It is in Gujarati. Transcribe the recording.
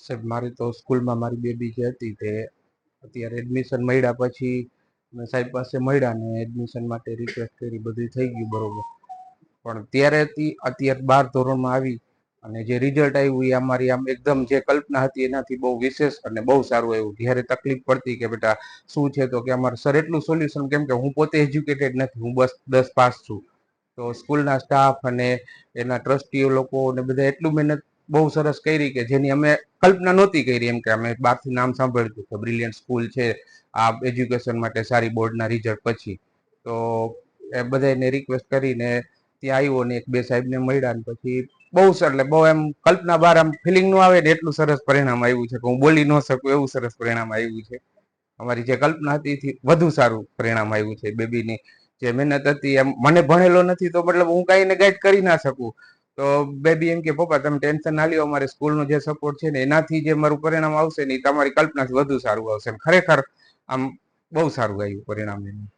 સાહેબ મારી તો સ્કૂલમાં મારી બેબી જે હતી તે અત્યારે એડમિશન મળ્યા પછી મેં સાહેબ પાસે મળ્યા ને એડમિશન માટે રિક્વેસ્ટ કરી, બધું થઈ ગયું બરોબર. પણ ત્યારેથી અત્યારે 12 ધોરણમાં આવી અને જે રિઝલ્ટ આવ્યું એ અમારી આમ એકદમ જે કલ્પના હતી એનાથી બહુ વિશેષ અને બહુ સારું આવ્યું. જ્યારે તકલીફ પડતી કે બેટા શું છે, તો કે અમારે સર એટલું સોલ્યુશન, કેમ કે હું પોતે એજ્યુકેટેડ નથી, હું બસ 10 પાસ છું. તો સ્કૂલના સ્ટાફ અને એના ટ્રસ્ટીઓ લોકો ને બધા એટલું મહેનત બહુ સરસ કરી કે જેની અમે કલ્પના નહોતી કરી. એમ કે અમે બહારથી નામ સાંભળ્યું કે બ્રિલિયન્ટ સ્કૂલ છે આ એજ્યુકેશન માટે સારી બોર્ડના રિઝલ્ટ પછી. તો એ બધાને રિક્વેસ્ટ કરીને ત્યાં આવ્યો ને 1-2 સાહેબને મળ્યા ને પછી બહુ સર એટલે બહુ એમ કલ્પના બહાર આમ ફિલિંગ નું આવે ને એટલું સરસ પરિણામ આવ્યું છે કે હું બોલી ન શકું એવું સરસ પરિણામ આવ્યું છે. અમારી જે કલ્પના હતી એથી વધુ સારું પરિણામ આવ્યું છે. બેબીની જે મહેનત હતી, એમ મને ભણેલો નથી તો મતલબ હું કઈ ને ગાઈડ કરી ના શકું. તો બેબી એમ કે પપ્પા તમે ટેન્શન ના લ્યો, અમારે સ્કૂલનો જે સપોર્ટ છે ને એનાથી જે મારું પરિણામ આવશે ને એ તમારી કલ્પનાથી વધુ સારું આવશે. ખરેખર આમ બહુ સારું આવ્યું પરિણામ એનું.